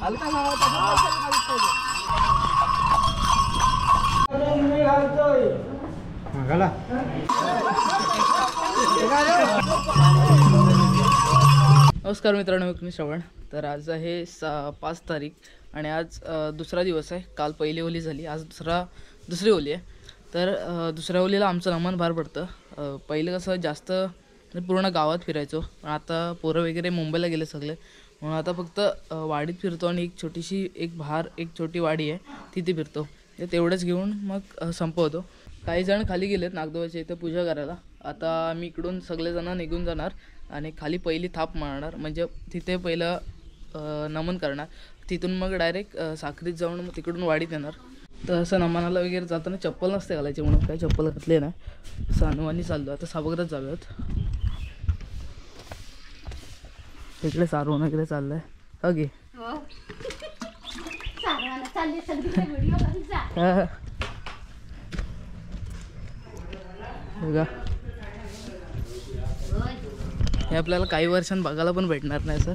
नमस्कार मित्रांनो, मी श्रवण. तर आज आहे 5 तारीख आणि आज दुसरा दिवस आहे. काल पहिली होली झाली, आज दुसरी होली आहे. तर दुसऱ्या होलीला आमचं नमन भार पडतं. पहिलं कसं जास्त पूर्ण गावात फिरायचो, पण आता पोरं वगैरे मुंबईला गेले सगळे, म्हणून आता फक्त वाडीत फिरतो आणि एक छोटी वाडी आहे तिथे फिरतो. तेवढंच घेऊन मग संपवतो. काही जण खाली गेलेत नागदेवाच्या इथे पूजा करायला. आता आम्ही इकडून सगळेजण निघून जाणार आणि खाली पहिली थाप मारणार, म्हणजे तिथे पहिलं नमन करणार. तिथून मग डायरेक्ट साखरीत जाऊन मग तिकडून वाडीत येणार. तर असं नमनाला वगैरे जाताना चप्पल नसते घालायची, म्हणून काही चप्पल घातले नाही. असं अनुवानी चाललो. आता सभागृहात जाऊयात. तिकडे सारवण वगैरे चाललं आहे. ओके बघा, हे आपल्याला काही वर्षांनी बघायला पण भेटणार नाही सर.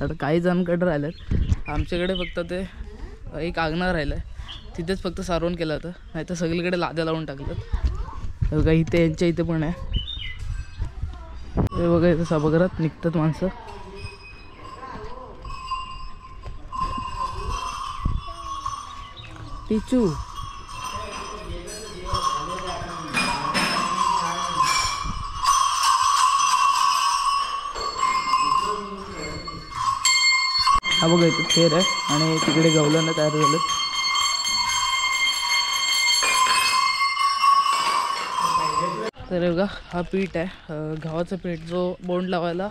आता काही जणांकडे राहिलेत, आमच्याकडे फक्त ते एक आगना राहिलं आहे, तिथेच फक्त सारवण केलं होतं. नाही तर सगळीकडे लाद्या लावून टाकलं. बघा इथे यांच्या इथे पण आहे. हे बघा इथं सभागृहात निघतात माणसं. टिचू हा बघा इथं थेर आहे आणि तिकडे गवलांना तयार झालं. तर बघा हा पीठ आहे, गव्हाचं पीठ, जो बोंड लावायला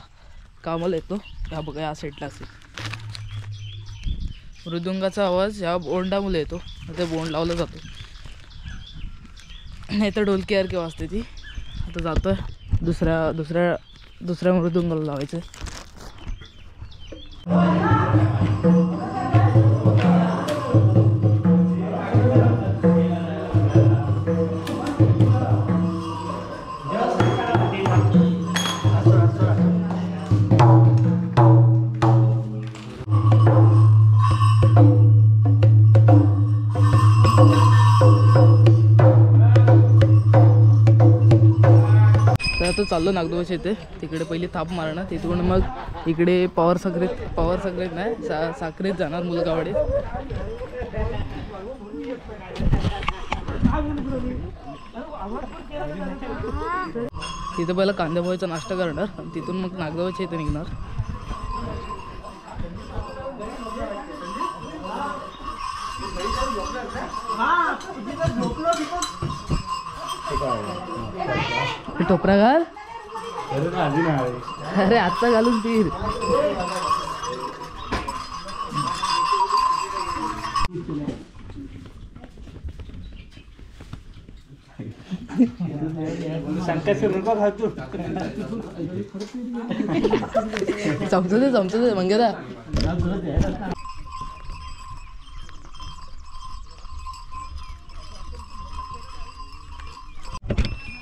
कामाला येतो. हा बघा या साईडला असेल. मृदुंगाचा आवाज ह्या बोंडामुळे येतो, ते बोंड लावलं जातो. नाही तर ढोलकी सारखी वाजते ती. आता जातोय दुसऱ्या मृदुंगाला लावायचं. तर चाललो नागदेवाच्या इथे. तिकडे पहिली थाप मारणार, तिथून मग इकडे पवार साखरेत नाही साखरेत जाणार मुलगावाडीत. तिथं पहिला कांद्यापोह्याचा नाश्ता करणार आणि तिथून मग नागदेवाच्या इथे निघणार. टोपरा घाल. अरे आता घालून तीर. चमचो दे मंगेरा.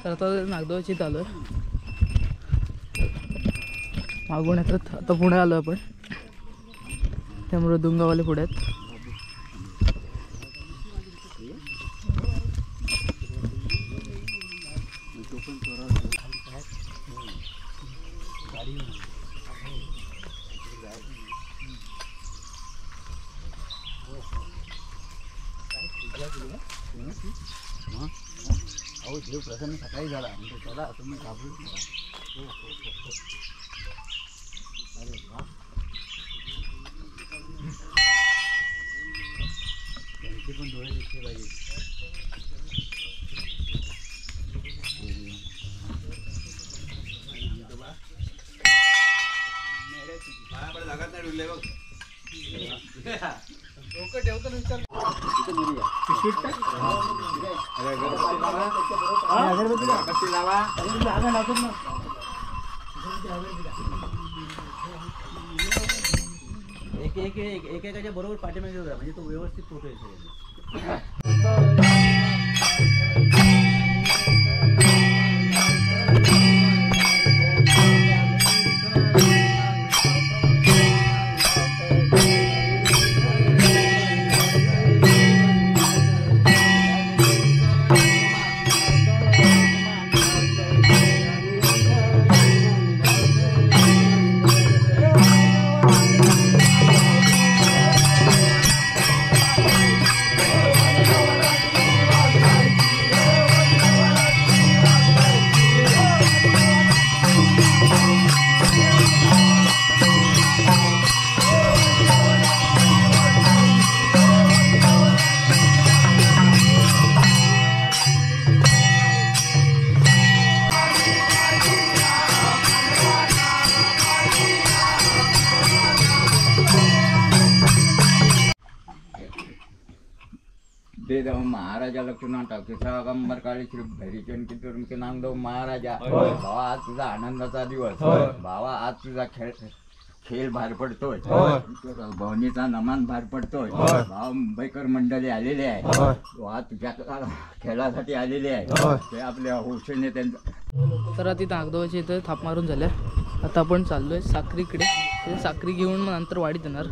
तर आता नागदेवाची इथं आलो आहे. मागून येतात. आता पुढे आलो आपण, त्यामुळे मृदुंगावाले पुढे आहेत. देव प्रसन्न सकाळी झाला म्हणजे त्याला तुम्ही घाबरून अरे वा. त्यांचे पण डोळे दिसले पाहिजे. जागात नाही डुलले बघ. डोकं ठेवतो ना विचार. एकेकाच्या बरोबर पाठीमागे होता, म्हणजे तो व्यवस्थित फोटो येतो. बुद्धे जाऊन महाराजा लक्ष्मण टाकीचा गंबर काळी श्री भैरीचंद की नाम जाऊ महाराजा भावा आज तुझा आनंदाचा दिवस भावा आज तुझा खेळ बाहेर पडतोय भवनीचा नमान बाहेर पडतोय भाव मुंबईकर मंडळी आलेले आहे आज तुझ्या खेळासाठी आलेले आहे ते आपल्या हौसेने त्यांचं. तर ती नागदेवाच्या इथं थाप मारून झाल्या. आता आपण चाललोय साखरीकडे. ते साखरी घेऊन मग नंतर वाडीत येणार.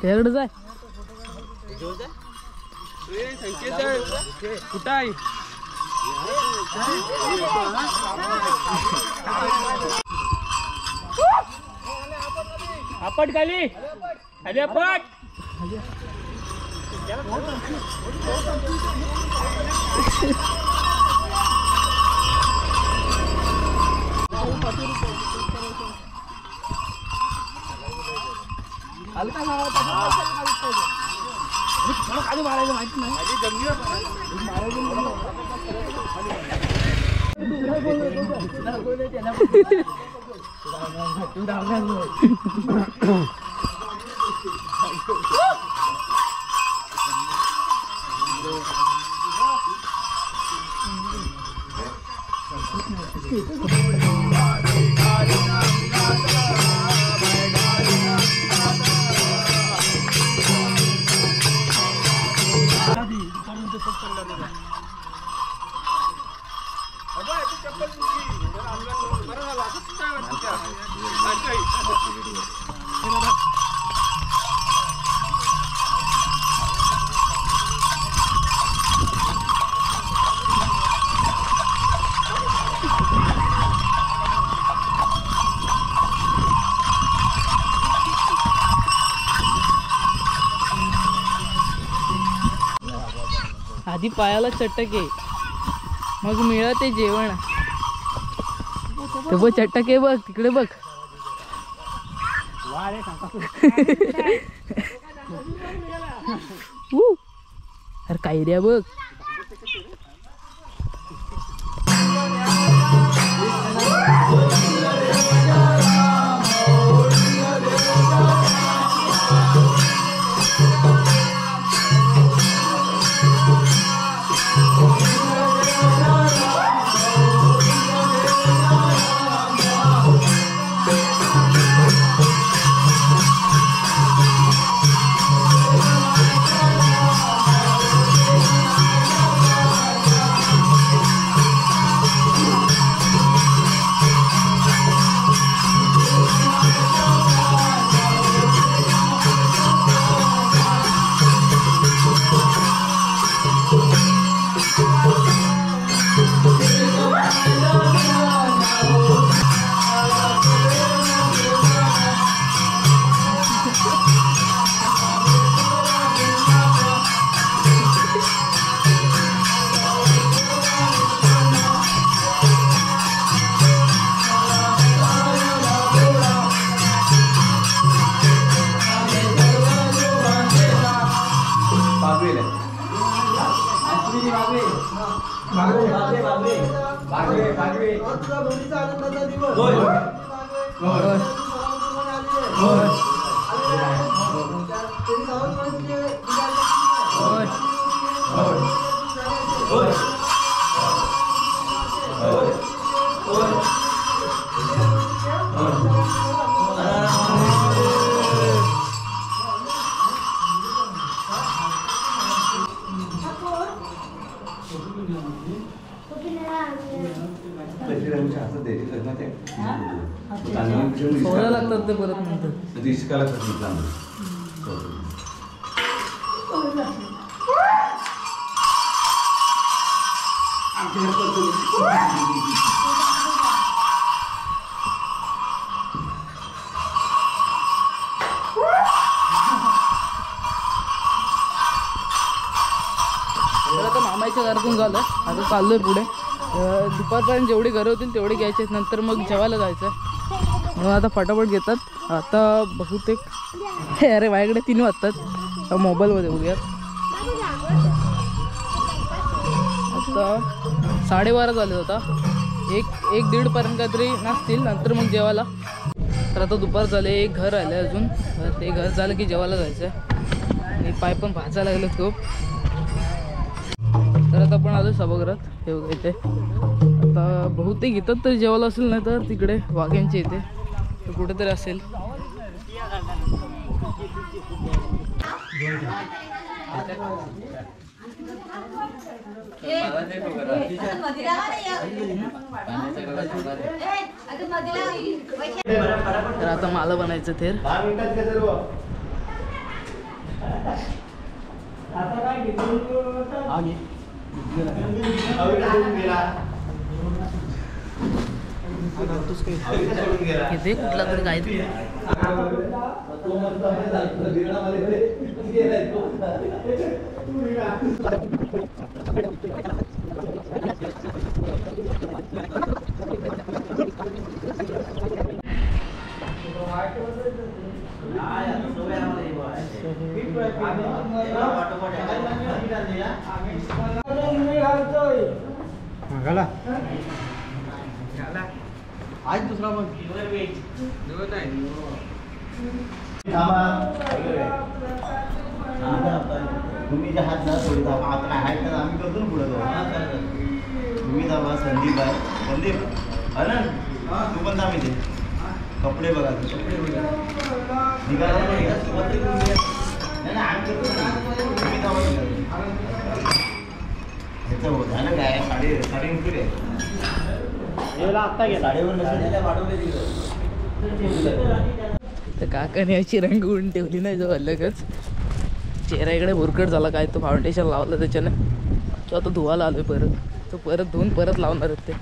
त्याकडे जाय कुठं आहे आपट खाली अरे आपट खाली मारायचं माहिती नाही. आधी पायाला चटक आहे मग मिळते जेवण. ते बघ चटक आहे बघ तिकडे बघ. अरे काय रे बघ. सोडा लागतात ते परत नंतर दिसकाला आता मामाच्या घरातून झालं. आता चाललोय पुढे. दुपारपर्यंत जेवढी घरं होतील तेवढी घ्यायची आहेत, नंतर मग जेवायला जायचं. म्हणून आता फटाफट घेतात. आता बहुतेक अरे माझ्याकडे 3 वाजतात. मोबाईलमध्ये बघूयात. आता 12:30 झाले होता. 1-1:30 पर्यंत काहीतरी नसतील, नंतर मग जेवायला. तर आता दुपार झाले, एक घर राहिलं आहे अजून. तर ते घर झालं की जेवायला जायचं आहे. आणि पाय पण भाजायला लागलेत खूप. तर आता आपण आलो सभागृहात. हे बघा इथे आता बहुतेक इथं तरी जेवायला असेल, नाही तर तिकडे वाघ्यांचे इथे तर कुठेतरी असेल. तर आता मला बनायचं थेर. इथे कुठला तरी काय आज दुसरा मग तुम्ही जे हात ना सोडता आता आहे तर आम्ही करतो ना पुढे तुम्ही जावा. संदीप आहे, संदीप आनंद तू पण जा. मी कपडे बघा, कपडे निघाला आम्ही करतो ना. तुम्ही जावा ह्याचं हो झालं काय. साडे उठले तर काकाने अशी रंग उडून ठेवली नाही जो अलगच. चेहरा इकडे भुरकट झाला काय. तो फाउंडेशन लावलं त्याच्याने. तो आता धुवायला आलोय परत. तो परत धुवून परत लावणार आहेत ते.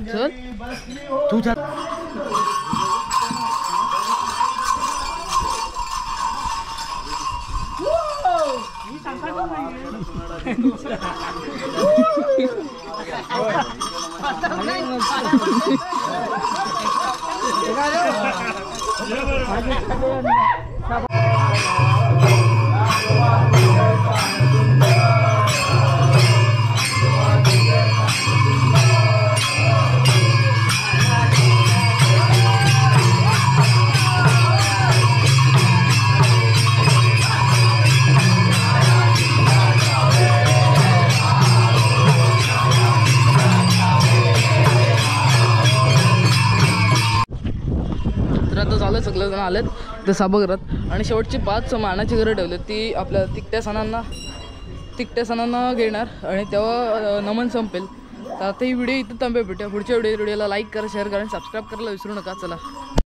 चल तू जा. सगळे जण आलेत ते सभागृहात. आणि शेवटची 5 मानाची घरं ठेवली. ती आपल्या तिकट्या सणांना घेणार आणि तेव्हा नमन संपेल. तर आता ही व्हिडिओ इथं थांबे भेटूया. पुढच्या व्हिडिओला लाईक करा, शेअर करा आणि सबस्क्राईब करायला विसरू नका. चला.